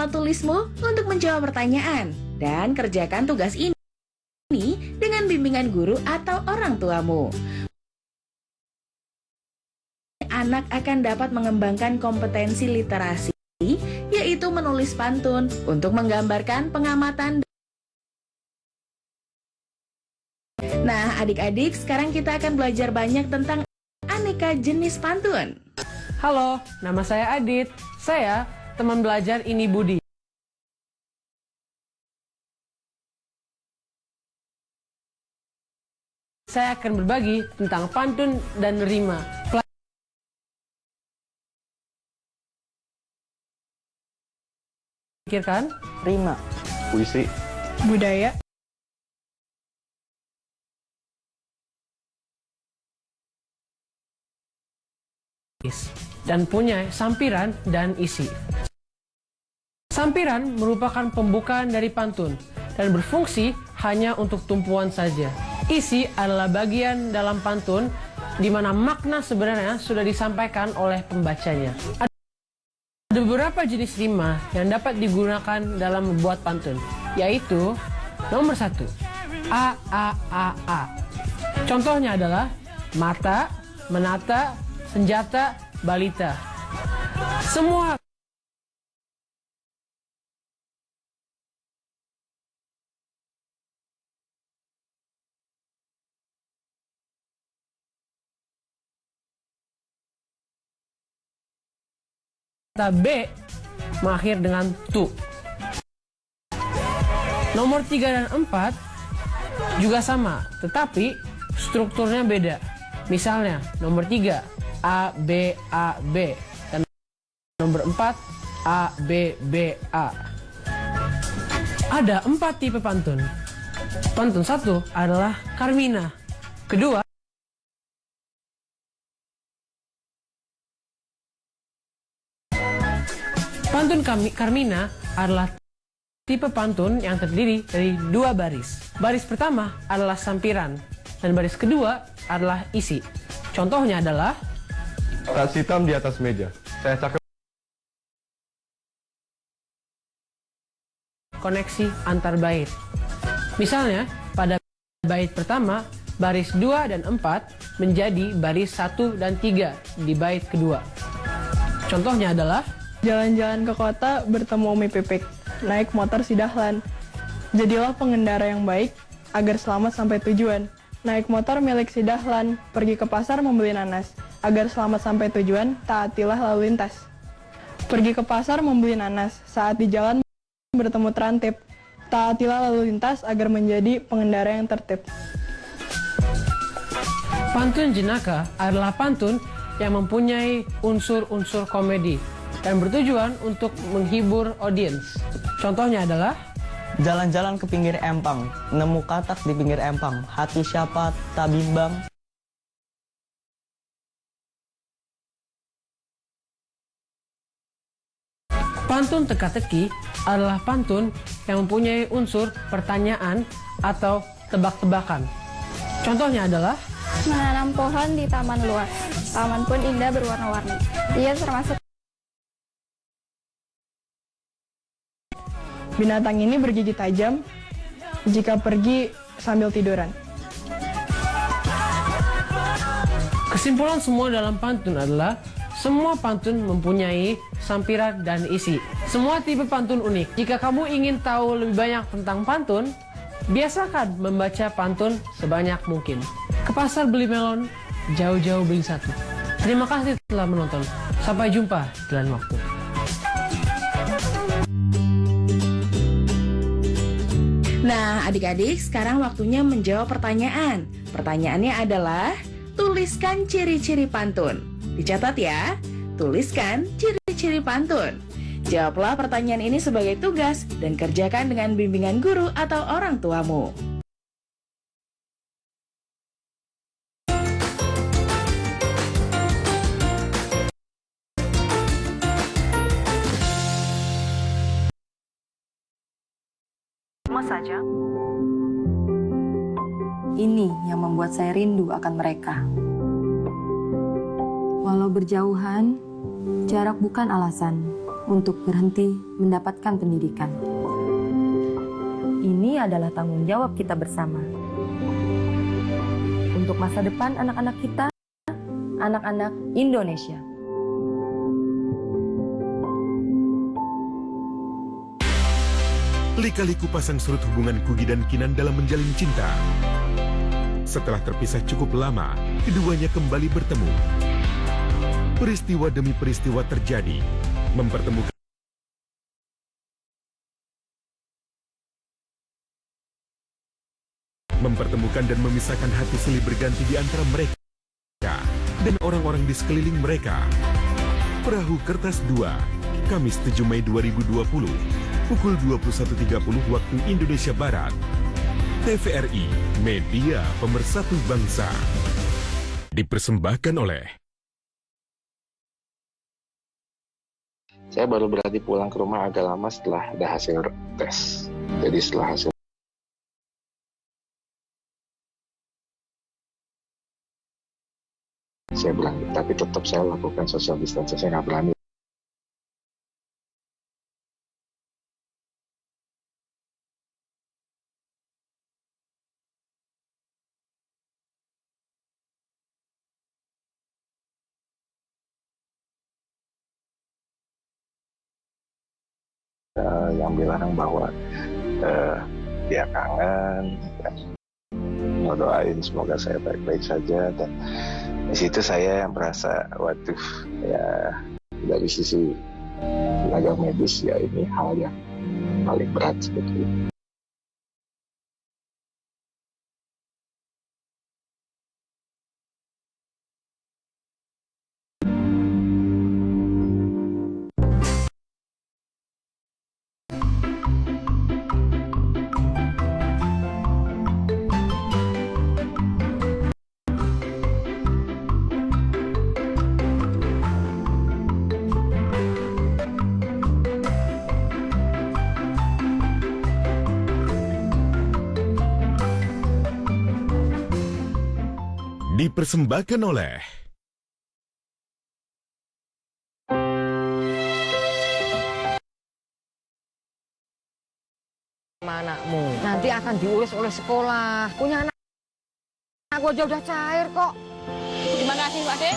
alat tulismu untuk menjawab pertanyaan dan kerjakan tugas ini dengan bimbingan guru atau orang tuamu. Anak akan dapat mengembangkan kompetensi literasi, yaitu menulis pantun untuk menggambarkan pengamatan. Nah, adik-adik, sekarang kita akan belajar banyak tentang aneka jenis pantun. Halo, nama saya Adit. Saya teman belajar ini Budi. Saya akan berbagi tentang pantun dan rima. Pikirkan, Rima, puisi, budaya, dan punya sampiran dan isi. Sampiran merupakan pembukaan dari pantun dan berfungsi hanya untuk tumpuan saja. Isi adalah bagian dalam pantun di mana makna sebenarnya sudah disampaikan oleh pembacanya. Ada beberapa jenis rima yang dapat digunakan dalam membuat pantun, yaitu nomor 1, A, A, A, A. Contohnya adalah mata, menata, senjata, balita. Semua kata B mengakhir dengan tu. Nomor 3 dan 4 juga sama, tetapi strukturnya beda. Misalnya, nomor 3 A, B, A, B, dan nomor 4 A, B, B, A. Ada 4 tipe pantun. Pantun 1 adalah Carmina. Kedua, pantun Carmina adalah tipe pantun yang terdiri dari 2 baris. Baris pertama adalah sampiran, dan baris kedua adalah isi. Contohnya adalah tas hitam di atas meja. Saya cakap. Koneksi antar bait. Misalnya, pada bait pertama, baris 2 dan 4 menjadi baris 1 dan 3 di bait kedua. Contohnya adalah jalan-jalan ke kota bertemu Umi Pipik, naik motor si Dahlan. Jadilah pengendara yang baik agar selamat sampai tujuan. Naik motor milik si Dahlan, pergi ke pasar membeli nanas. Agar selamat sampai tujuan, taatilah lalu lintas. Pergi ke pasar membeli nanas, saat di jalan bertemu terantip. Taatilah lalu lintas agar menjadi pengendara yang tertib. pantun jenaka adalah pantun yang mempunyai unsur-unsur komedi dan bertujuan untuk menghibur audiens. Contohnya adalah jalan-jalan ke pinggir empang, nemu katak di pinggir empang, hati siapa tak bimbang. Pantun teka-teki adalah pantun yang mempunyai unsur pertanyaan atau tebak-tebakan. Contohnya adalah menanam pohon di taman luas. Taman pun indah berwarna-warni. Ia termasuk binatang ini bergigi tajam jika pergi sambil tiduran. kesimpulan semua dalam pantun adalah semua pantun mempunyai sampiran dan isi. Semua tipe pantun unik. Jika kamu ingin tahu lebih banyak tentang pantun, biasakan membaca pantun sebanyak mungkin. Ke pasar beli melon, jauh-jauh beli satu. Terima kasih telah menonton. Sampai jumpa di lain waktu. Nah, adik-adik, sekarang waktunya menjawab pertanyaan. Pertanyaannya adalah, tuliskan ciri-ciri pantun. Dicatat ya, tuliskan ciri-ciri pantun. Jawablah pertanyaan ini sebagai tugas dan kerjakan dengan bimbingan guru atau orang tuamu. Saja. Ini yang membuat saya rindu akan mereka. Walau berjauhan, jarak bukan alasan. untuk berhenti mendapatkan pendidikan. Ini adalah tanggung jawab kita bersama. Untuk masa depan anak-anak kita, anak-anak Indonesia. Lika-liku pasang surut hubungan Kugy dan Kinan dalam menjalin cinta. Setelah terpisah cukup lama, keduanya kembali bertemu. Peristiwa demi peristiwa terjadi, mempertemukan dan memisahkan hati silih berganti di antara mereka dan orang-orang di sekeliling mereka. Perahu Kertas 2, Kamis 7 Mei 2020, pukul 21.30 waktu Indonesia Barat. TVRI, Media Pemersatu Bangsa. Dipersembahkan oleh... Saya baru berani pulang ke rumah agak lama setelah ada hasil tes. Jadi setelah hasil saya bilang, tapi tetap saya lakukan social distancing, saya nggak berani. Yang bilang bahwa dia kangen, ngedoain semoga saya baik-baik saja, dan di situ saya yang merasa, waduh, ya dari sisi tenaga medis ya ini hal yang paling berat sebetulnya. Dipersembahkan oleh... Anakmu nanti akan diurus oleh sekolah. Punya anak aku aja udah cair kok. Terima kasih, Pak De.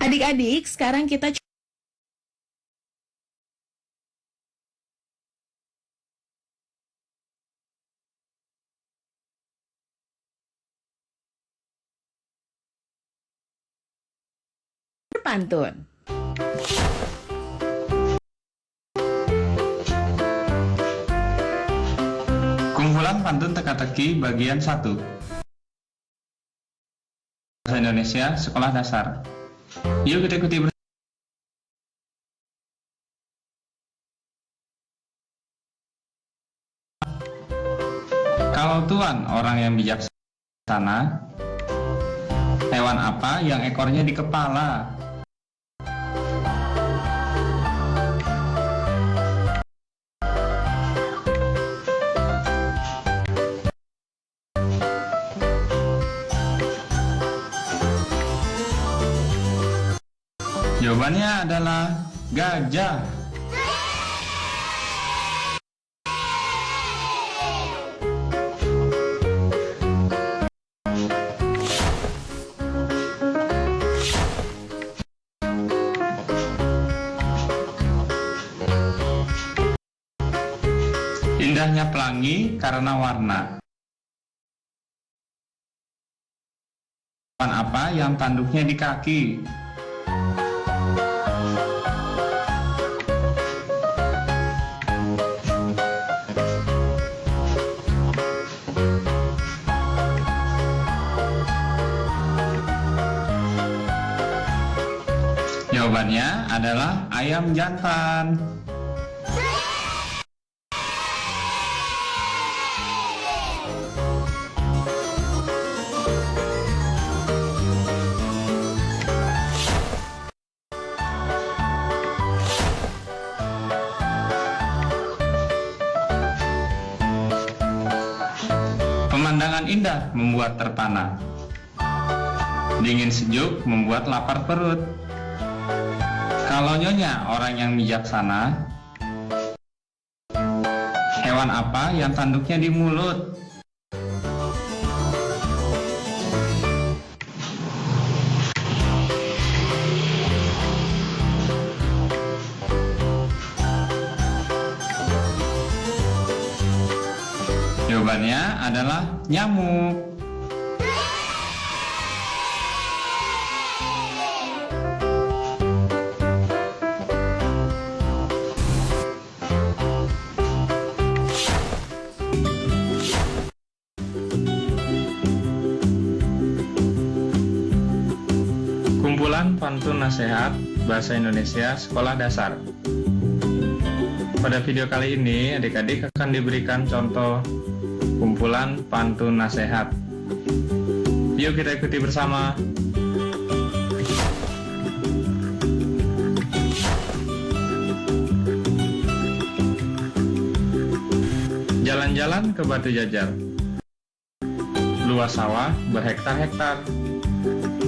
Adik-adik, sekarang kita pantun. Kumpulan pantun teka-teki bagian 1. Bahasa Indonesia Sekolah Dasar. Yuk kita ikuti bersama. Kalau Tuan orang yang bijaksana, hewan apa yang ekornya di kepala? Jawabannya adalah gajah. Indahnya pelangi karena warna. Hewan apa yang tanduknya di kaki? Jawabannya adalah ayam jantan. Pemandangan indah membuat terpana. Dingin sejuk membuat lapar perut. Kalau nyonya orang yang bijaksana, hewan apa yang tanduknya di mulut? Jawabannya adalah nyamuk. Kumpulan pantun nasihat bahasa Indonesia sekolah dasar. Pada video kali ini, adik-adik akan diberikan contoh kumpulan pantun nasihat. Yuk kita ikuti bersama. Jalan-jalan ke Batu Jajar. Luas sawah berhektar-hektar.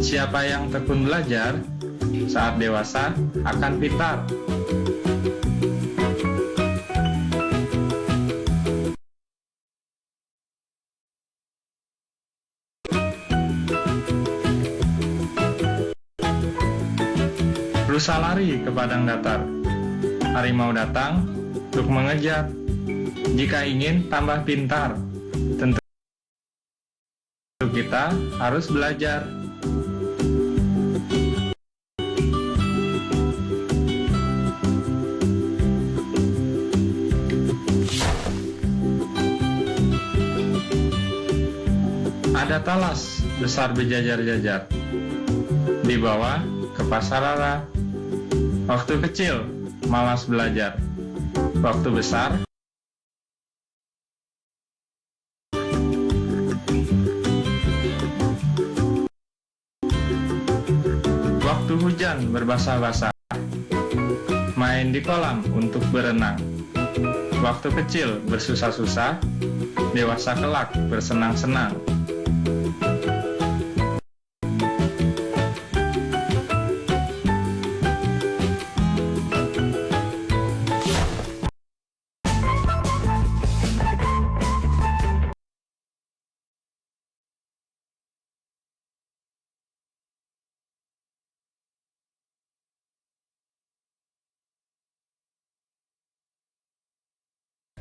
Siapa yang tekun belajar, saat dewasa akan pintar. Rusa lari ke padang datar. Harimau datang untuk mengejar. Jika ingin tambah pintar, tentu kita harus belajar. Ada talas besar berjajar-jajar. Dibawa ke pasar rara. Waktu kecil malas belajar. Waktu besar waktu hujan berbasah-basah. Main di kolam untuk berenang. Waktu kecil bersusah-susah. Dewasa kelak bersenang-senang.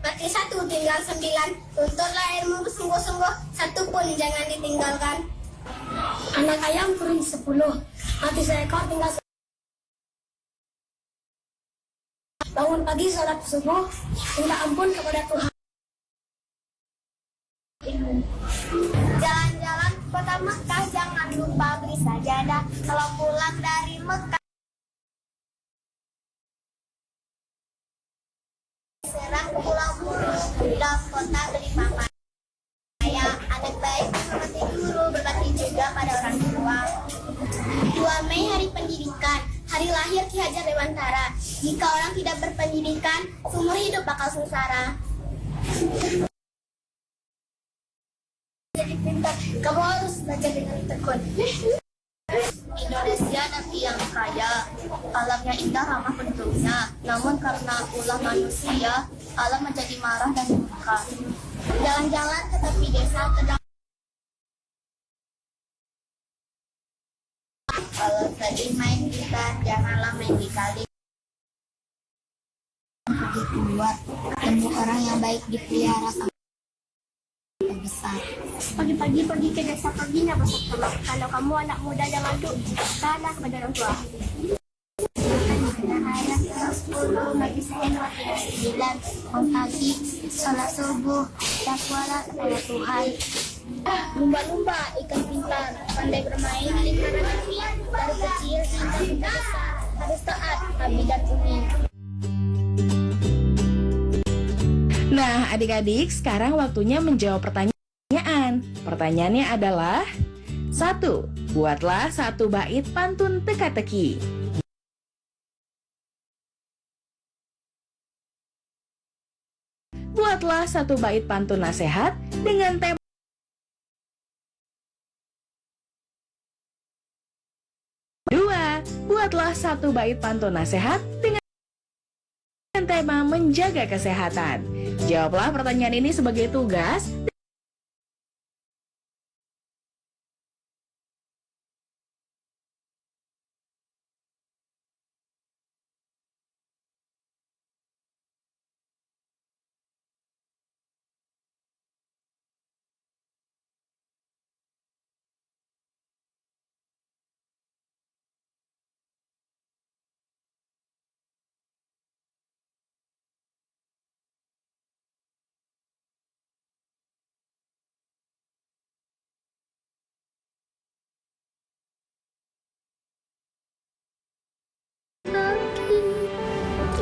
Mati 1 tinggal 9, tuntutlah ilmu sungguh-sungguh, 1 pun jangan ditinggalkan. Anak ayam kering 10, mati seekor tinggal 1. Bangun pagi sholat subuh, minta ampun kepada Tuhan. Jalan-jalan ke kota Mekah, jangan lupa beli sajadah. Kalau pulang dari Mekah, serang pulang mulu, dalam kota beli pakaian. Anak baik seperti guru, berbakti juga pada orang tua. 2 Mei Hari Pendidikan, hari lahir Ki Hajar Dewantara. Jika orang tidak berpendidikan, seumur hidup bakal sengsara. Jadi pintar, kamu harus belajar dengan tekun. Indonesia negeri yang kaya, alamnya indah ramah penduduknya. Namun karena ulah manusia, alam menjadi marah dan murka. Jalan-jalan ke tepi desa, kalau sedih main gitar, janganlah main di kali. Pergi keluar, temu orang yang baik dipelihara sampai besar. Pagi-pagi pergi ke desa, paginya masuk telur. Kalau kamu anak muda, jangan durhaka kepada orang tua. Ayat 10, bagi saya 9, pagi, sholat subuh, takwalah kepada Tuhan. Lumba-lumba, ikan pintar, pandai bermain di lingkaran api, dari kecil hingga besar, harus taat, abdi dan umi. Nah, adik-adik, sekarang waktunya menjawab pertanyaan. Pertanyaannya adalah 1. Buatlah 1 bait pantun teka-teki. Buatlah 1 bait pantun nasihat dengan tema Jawablah satu bait pantun nasihat dengan tema menjaga kesehatan. Jawablah pertanyaan ini sebagai tugas.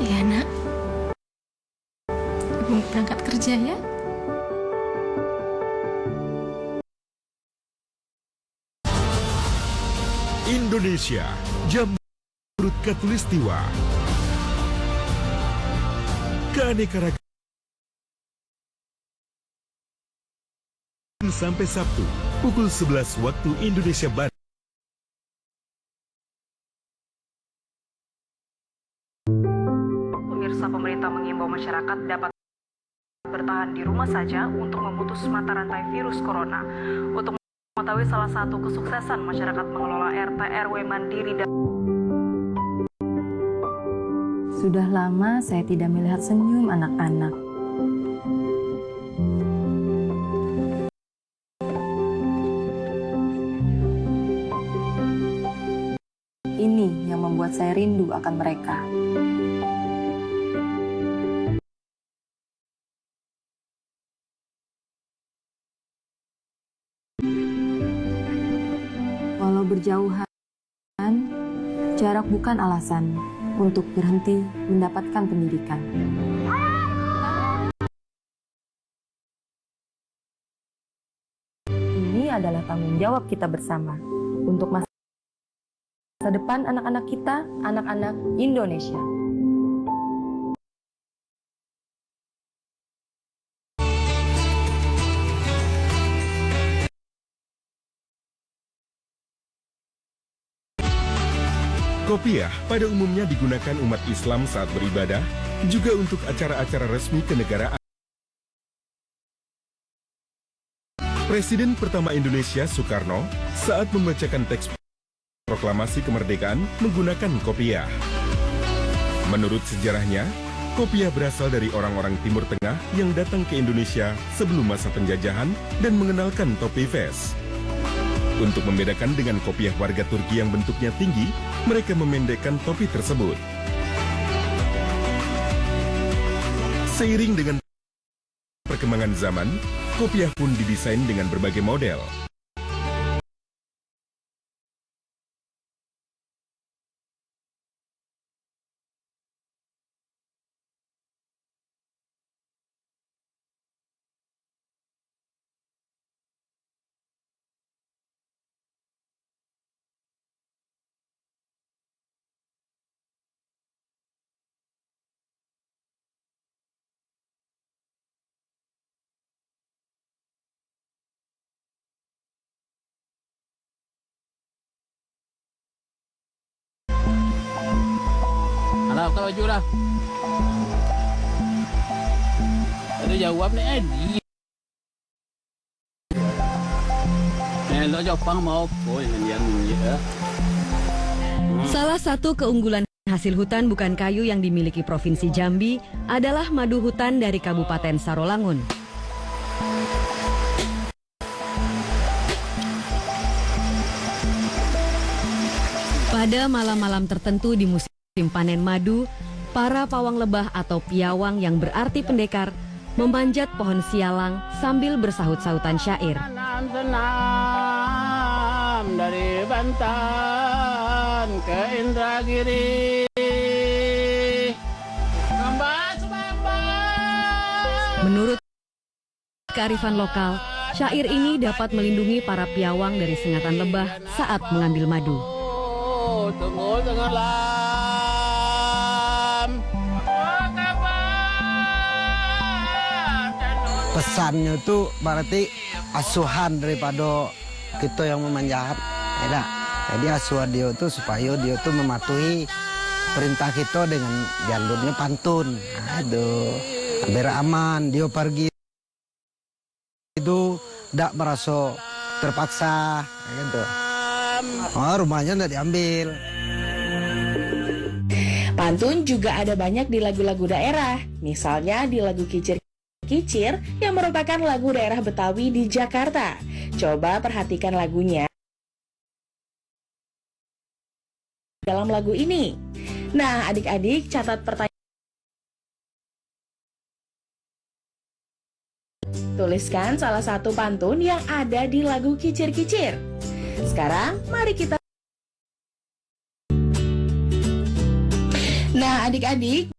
Iya nak, Ibu berangkat kerja ya. Indonesia, jam berut Katulistiwa. Keanekaragaman sampai Sabtu, pukul 11 waktu Indonesia Barat. Pemirsa, pemerintah mengimbau masyarakat dapat bertahan di rumah saja untuk memutus mata rantai virus corona. Untuk mengetahui salah satu kesuksesan masyarakat mengelola RT RW mandiri dan Sudah lama saya tidak melihat senyum anak-anak. Ini yang membuat saya rindu akan mereka. Walau berjauhan, jarak bukan alasan untuk berhenti mendapatkan pendidikan. Ini adalah tanggung jawab kita bersama untuk masa depan anak-anak kita, anak-anak Indonesia. Kopiah pada umumnya digunakan umat Islam saat beribadah, juga untuk acara-acara resmi kenegaraan. Presiden pertama Indonesia, Soekarno, saat membacakan teks proklamasi kemerdekaan menggunakan kopiah. Menurut sejarahnya, kopiah berasal dari orang-orang Timur Tengah yang datang ke Indonesia sebelum masa penjajahan dan mengenalkan topi vest. Untuk membedakan dengan kopiah warga Turki yang bentuknya tinggi, mereka memendekkan topi tersebut. Seiring dengan perkembangan zaman, kopiah pun didesain dengan berbagai model. Anak kau baju dah. Ada jawab ni Edi. Lo Jepang mau koi yang ya. Salah satu keunggulan hasil hutan bukan kayu yang dimiliki Provinsi Jambi adalah madu hutan dari Kabupaten Sarolangun. Pada malam-malam tertentu di musim panen madu, para pawang lebah atau piawang yang berarti pendekar memanjat pohon sialang sambil bersahut-sahutan syair. Senam dari Banten ke Indragiri. Menurut kearifan lokal, syair ini dapat melindungi para piawang dari sengatan lebah saat mengambil madu. Tunggu tenggelam. Pesannya itu berarti asuhan daripada kita yang memanjat. Ya, Jadi asuhan dia tuh supaya dia tuh mematuhi perintah kita dengan jalurnya pantun. Aduh, biar aman dia pergi itu tidak merasa terpaksa gitu. Oh, rumahnya tidak diambil. Pantun juga ada banyak di lagu-lagu daerah. Misalnya di lagu Kicir-Kicir yang merupakan lagu daerah Betawi di Jakarta. Coba perhatikan lagunya dalam lagu ini. Nah, adik-adik catat pertanyaan. Tuliskan salah satu pantun yang ada di lagu Kicir-Kicir. Sekarang mari kita. Nah, adik-adik,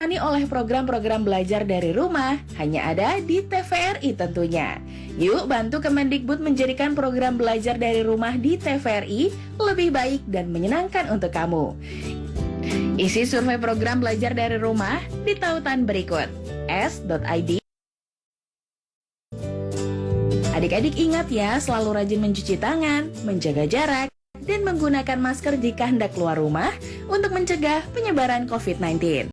ini oleh program-program belajar dari rumah hanya ada di TVRI tentunya. Yuk bantu Kemendikbud menjadikan program belajar dari rumah di TVRI lebih baik dan menyenangkan untuk kamu. Isi survei program belajar dari rumah di tautan berikut. s.id. Adik-adik ingat ya, selalu rajin mencuci tangan, menjaga jarak, dan menggunakan masker jika hendak keluar rumah untuk mencegah penyebaran COVID-19.